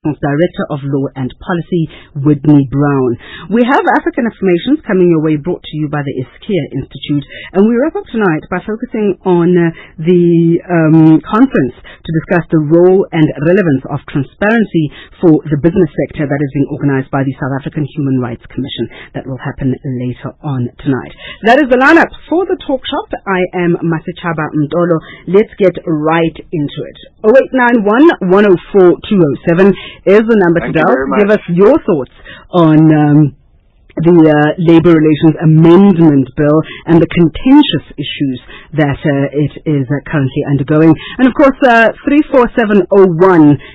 Director of Law and Policy, Whitney Brown. We have African Affirmations coming your way, brought to you by the Iskia Institute, and we wrap up tonight by focusing on the conference to discuss the role and relevance of transparency for the business sector that is being organized by the South African Human Rights Commission. That will happen later on tonight. That is the lineup for the talk shop. I am Masichaba Mdolo. Let's get right into it. 0891 104 207 is the number to dial. Give us your thoughts on the Labour Relations Amendment Bill and the contentious issues that it is currently undergoing. And of course, 34701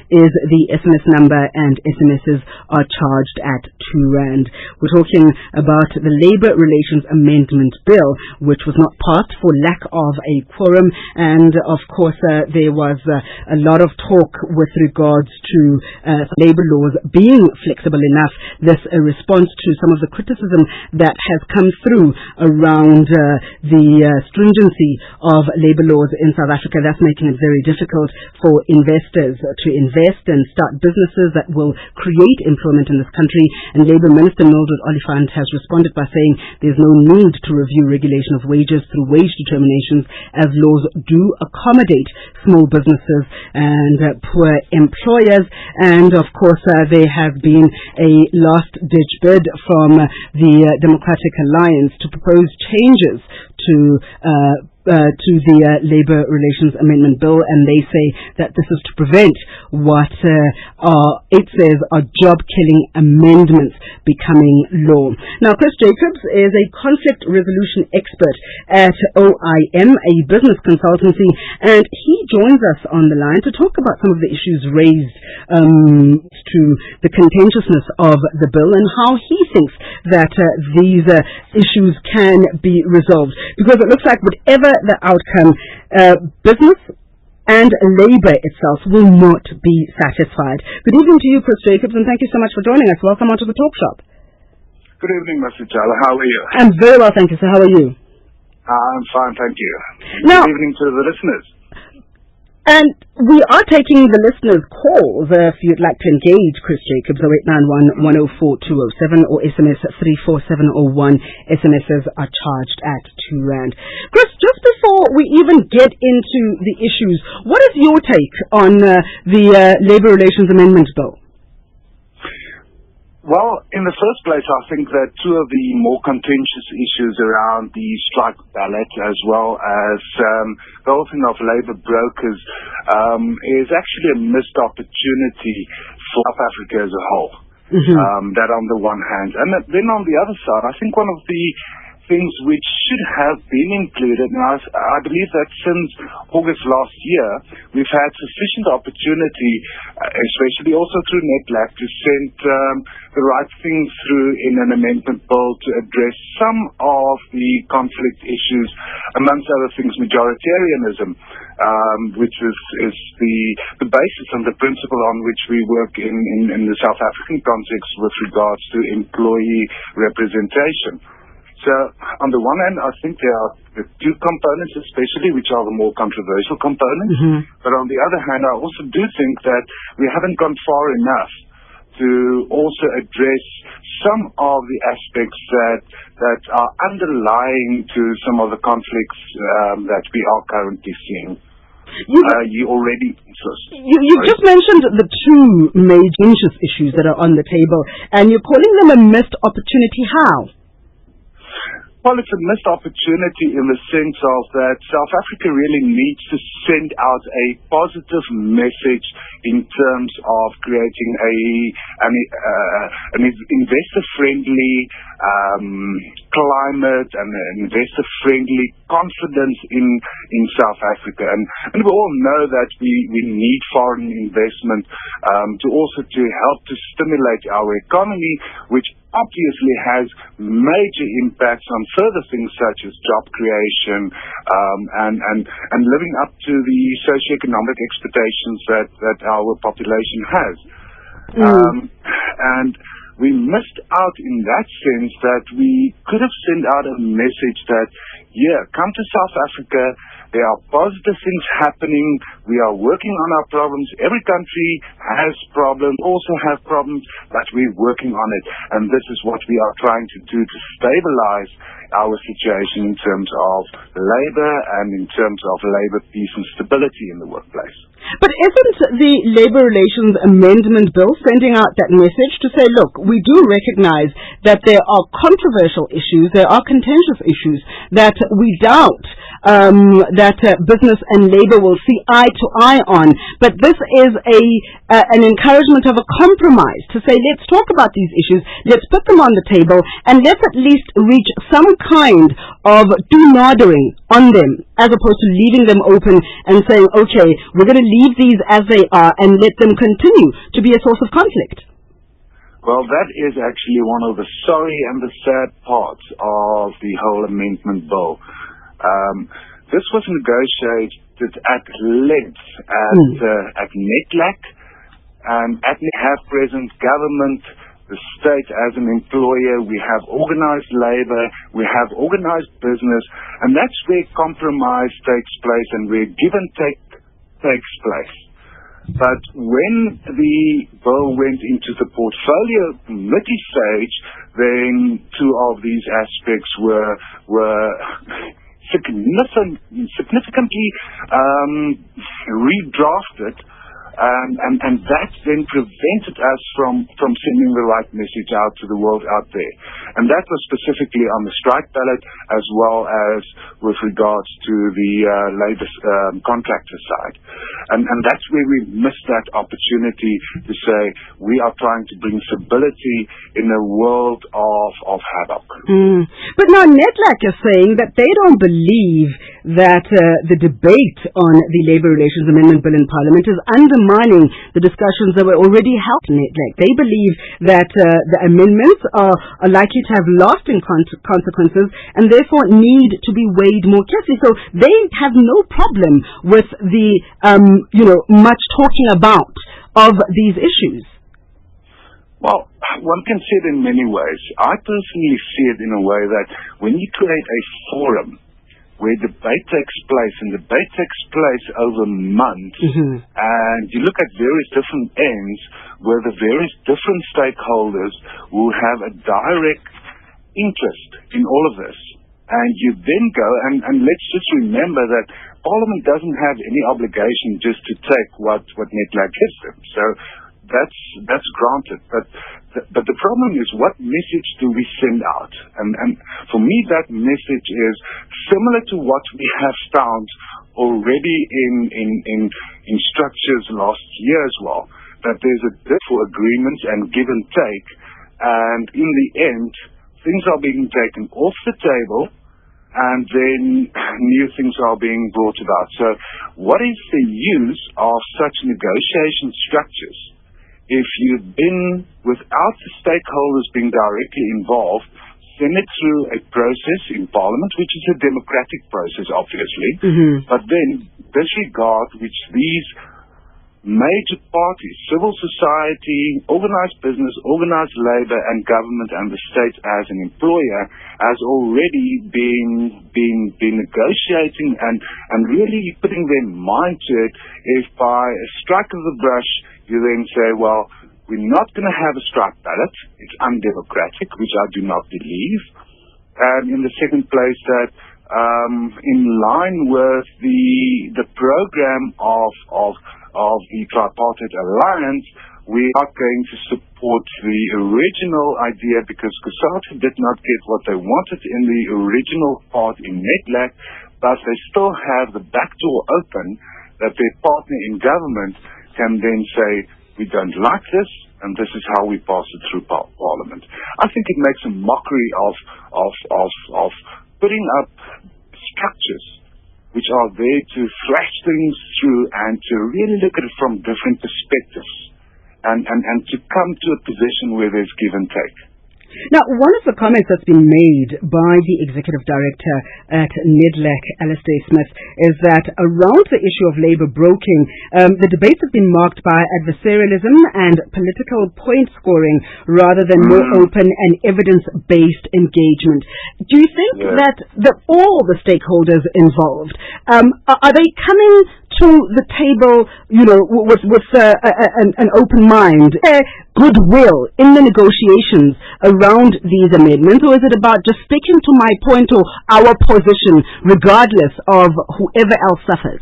is the SMS number, and SMSs are charged at R2. We're talking about the Labour Relations Amendment Bill, which was not passed for lack of a quorum. And of course, there was a lot of talk with regards to labour laws being flexible enough. This a response to some of the criticism that has come through around the stringency of labour laws in South Africa. That's making it very difficult for investors to invest and start businesses that will create employment in this country. And Labour Minister Mildred Oliphant has responded by saying there's no need to review regulation of wages through wage determinations, as laws do accommodate small businesses and poor employers. And of course, there has been a last-ditch bid from the Democratic Alliance to propose changes to the Labour Relations Amendment Bill, and they say that this is to prevent what it says are job-killing amendments becoming law. Now, Chris Jacobs is a conflict resolution expert at OIM, a business consultancy, and he joins us on the line to talk about some of the issues raised to the contentiousness of the bill and how he thinks that these issues can be resolved. Because it looks like whatever the outcome, business and labour itself will not be satisfied. Good evening to you, Chris Jacobs, and thank you so much for joining us. Welcome onto the talk shop. Good evening, Mr. Jala. How are you? I'm very well, thank you, sir. How are you? I'm fine, thank you. Now, good evening to the listeners. And we are taking the listeners' calls if you'd like to engage Chris Jacobs, 0891 104 207 or SMS 34701. SMSs are charged at R2. Chris, just before we even get into the issues, what is your take on the Labour Relations Amendment Bill? Well, in the first place, I think that two of the more contentious issues around the strike ballot, as well as the whole thing of labour brokers, is actually a missed opportunity for South Africa as a whole. That on the one hand. And then on the other side, I think one of the things which should have been included, and I believe that since August last year, we've had sufficient opportunity, especially also through NETLAC, to send the right things through in an amendment bill to address some of the conflict issues, amongst other things, majoritarianism, which is the basis and the principle on which we work in the South African context with regards to employee representation. So, on the one hand, I think there are the two components especially, which are the more controversial components. But on the other hand, I also do think that we haven't gone far enough to also address some of the aspects that are underlying to some of the conflicts that we are currently seeing. You just mentioned the two major issues that are on the table, and you're calling them a missed opportunity. How? Well, it's a missed opportunity in the sense of that South Africa really needs to send out a positive message in terms of creating an investor-friendly climate and an investor-friendly confidence in South Africa. And we all know that we need foreign investment to help to stimulate our economy, which obviously has major impacts on further things such as job creation and living up to the socioeconomic expectations that our population has. And we missed out in that sense that we could have sent out a message that, come to South Africa There are positive things happening. We are working on our problems. Every country has problems, also have problems, but we're working on it. And this is what we are trying to do to stabilize our situation in terms of labor and in terms of labor peace and stability in the workplace. But isn't the Labour Relations Amendment Bill sending out that message to say, look, we do recognize that there are controversial issues, there are contentious issues that we doubt that business and labour will see eye to eye on, but this is an encouragement of a compromise to say, let's talk about these issues, let's put them on the table, and let's at least reach some kind of do-nothing on them, as opposed to leaving them open and saying, okay, we're going to leave these as they are and let them continue to be a source of conflict. Well, that is actually one of the sorry and the sad parts of the whole amendment bill. This was negotiated at length at NETLAC, and at have present government, the state as an employer, we have organized labor, we have organized business, and that's where compromise takes place and where give and take takes place. But when the bill went into the portfolio committee stage, then two of these aspects were significantly redrafted, and that then prevented us from sending the right message out to the world out there. And that was specifically on the strike ballot as well as with regards to the labour contractor side. And that's where we missed that opportunity to say we are trying to bring stability in a world of havoc. But now NETLAC is saying that they don't believe that the debate on the Labour Relations Amendment Bill in Parliament is undermining the discussions that were already held in NETLAC. They believe that the amendments are likely to have lasting consequences and therefore need to be weighed more carefully. So they have no problem with the much talking about of these issues. Well, one can see it in many ways. I personally see it in a way that when you create a forum where debate takes place, and debate takes place over months, and you look at various different ends where the various different stakeholders will have a direct interest in all of this. And you then go, and let's just remember that Parliament doesn't have any obligation just to take what NETLAC gives them. So that's granted. But the problem is, what message do we send out? And for me, that message is similar to what we have found already in structures last year as well, that there's a bid for agreements and give and take, and in the end, things are being taken off the table, and then new things are being brought about. So what is the use of such negotiation structures if you've been, without the stakeholders being directly involved, send it through a process in Parliament, which is a democratic process, obviously, but then disregard which these major parties, civil society, organized business, organized labor, and government and the state as an employer has already been negotiating and really putting their mind to it. If by a strike of the brush you then say, well, we're not going to have a strike ballot, it's undemocratic, which I do not believe. And in the second place, that in line with the program of the tripartite alliance, we are going to support the original idea, because COSATU did not get what they wanted in the original part in NETLAC, but they still have the back door open that their partner in government can then say, we don't like this, and this is how we pass it through Parliament. I think it makes a mockery of putting up structures which are there to thrash things through and to really look at it from different perspectives and to come to a position where there's give and take. Now, one of the comments that's been made by the Executive Director at NEDLAC, Alistair Smith, is that around the issue of labour broking, the debates have been marked by adversarialism and political point scoring rather than more open and evidence-based engagement. Do you think that all the stakeholders involved, are they coming to the table, with an open mind, goodwill in the negotiations around these amendments, or is it about just sticking to my point or our position regardless of whoever else suffers?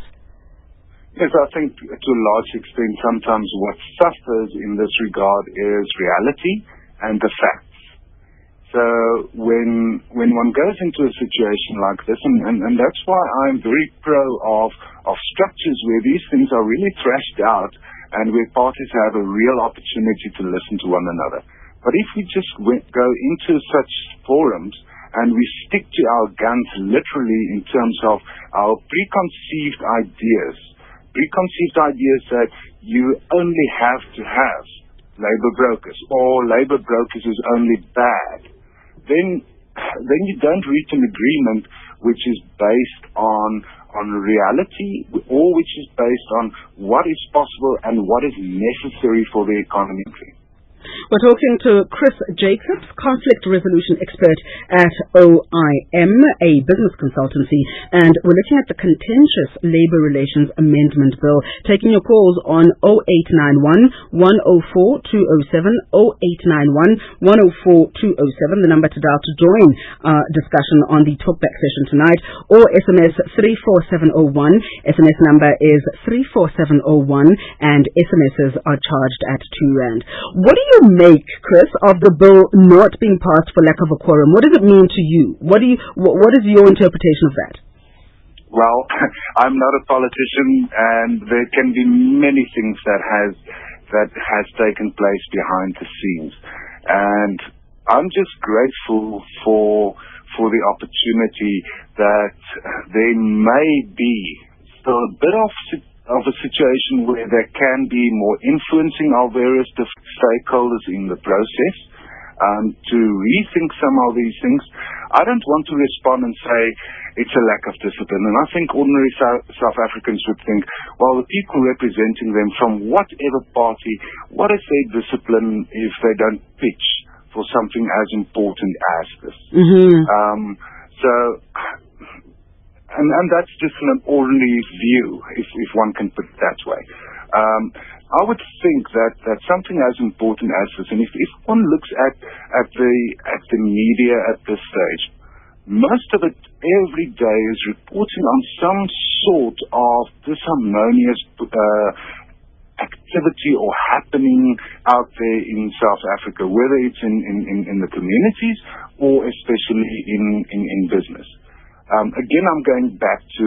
Yes, I think to a large extent sometimes what suffers in this regard is reality and the facts. So when one goes into a situation like this, and that's why I'm very pro of structures where these things are really thrashed out and where parties have a real opportunity to listen to one another. But if we just go into such forums and we stick to our guns literally in terms of our preconceived ideas that you only have to have labour brokers or labour brokers is only bad, then you don't reach an agreement which is based on reality or which is based on what is possible and what is necessary for the economy. We're talking to Chris Jacobs, conflict resolution expert at OIM, a business consultancy, and we're looking at the contentious Labour Relations Amendment Bill. Taking your calls on 0891 104 207, 0891 104 207, the number to dial to join our discussion on the talkback session tonight, or SMS 34701. SMS number is 34701, and SMSs are charged at R2. What do you make, Chris, of the bill not being passed for lack of a quorum? What does it mean to you? What is your interpretation of that? Well, I'm not a politician, and there can be many things that has taken place behind the scenes, and I'm just grateful for the opportunity that there may be still a bit of a situation where there can be more influencing of various stakeholders in the process to rethink some of these things. I don't want to respond and say it's a lack of discipline. And I think ordinary South Africans would think, well, the people representing them from whatever party, what is their discipline if they don't pitch for something as important as this? And that's just an ordinary view, if one can put it that way. I would think that something as important as this, and if one looks at the media at this stage, most of it every day is reporting on some sort of disharmonious activity or happening out there in South Africa, whether it's in the communities or especially in business. Again, I'm going back to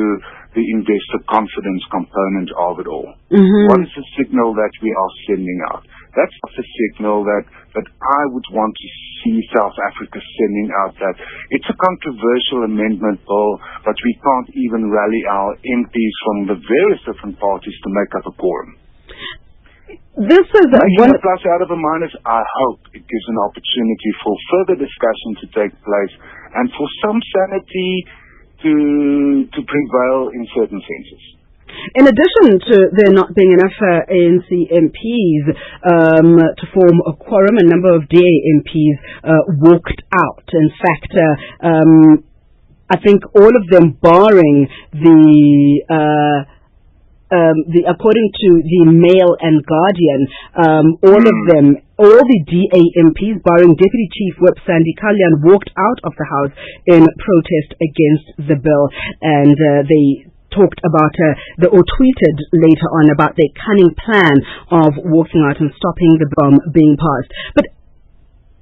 the investor confidence component of it all. What is the signal that we are sending out? That's the signal that I would want to see South Africa sending out, that it's a controversial amendment bill, but we can't even rally our MPs from the various different parties to make up a quorum. This is one plus out of a minus. I hope it gives an opportunity for further discussion to take place and for some sanity to prevail in certain senses. In addition to there not being enough ANC MPs to form a quorum, a number of DA MPs walked out. In fact, I think all of them barring according to the Mail and Guardian, all the DA MPs, barring Deputy Chief Whip Sandy Kalyan, walked out of the House in protest against the bill, and they talked about or tweeted later on about their cunning plan of walking out and stopping the bill being passed. But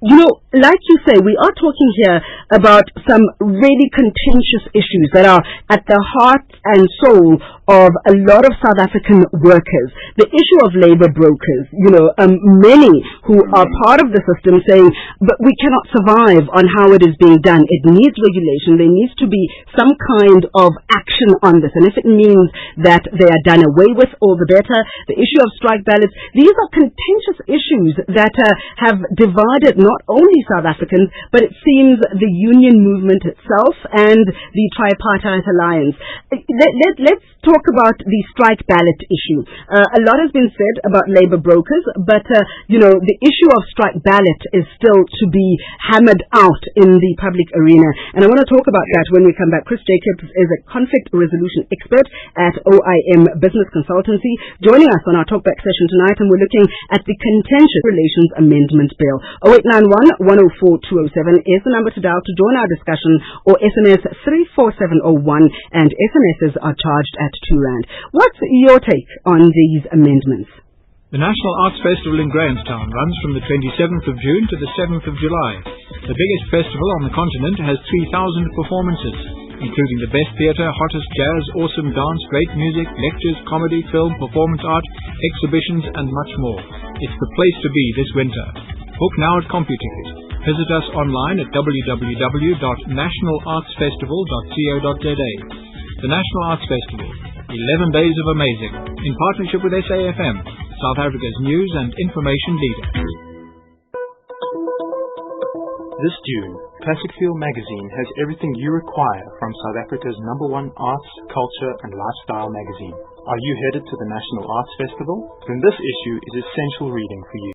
like you say, we are talking here about some really contentious issues that are at the heart and soul of a lot of South African workers. The issue of labour brokers, many who are part of the system saying, but we cannot survive on how it is being done. It needs regulation. There needs to be some kind of action on this. And if it means that they are done away with, all the better. The issue of strike ballots, these are contentious issues that have divided not only South Africans, but it seems the union movement itself and the tripartite alliance. Let's talk about the strike ballot issue. A lot has been said about labor brokers, but the issue of strike ballot is still to be hammered out in the public arena. And I want to talk about that when we come back. Chris Jacobs is a conflict resolution expert at OIM Business Consultancy, joining us on our talkback session tonight, and we're looking at the Contentious Relations Amendment Bill. 0891-104-207 is the number to dial to join our discussion, or SMS 34701, and SMSs are charged at R2. What's your take on these amendments? The National Arts Festival in Grahamstown runs from the 27th of June to the 7th of July. The biggest festival on the continent has 3,000 performances, including the best theatre, hottest jazz, awesome dance, great music, lectures, comedy, film, performance art, exhibitions and much more. It's the place to be this winter. Book now at CompuTicket. Visit us online at www.nationalartsfestival.co.za. The National Arts Festival, 11 days of amazing, in partnership with SAFM, South Africa's news and information leader. This June, Classic Feel magazine has everything you require from South Africa's #1 arts, culture and lifestyle magazine. Are you headed to the National Arts Festival? Then this issue is essential reading for you.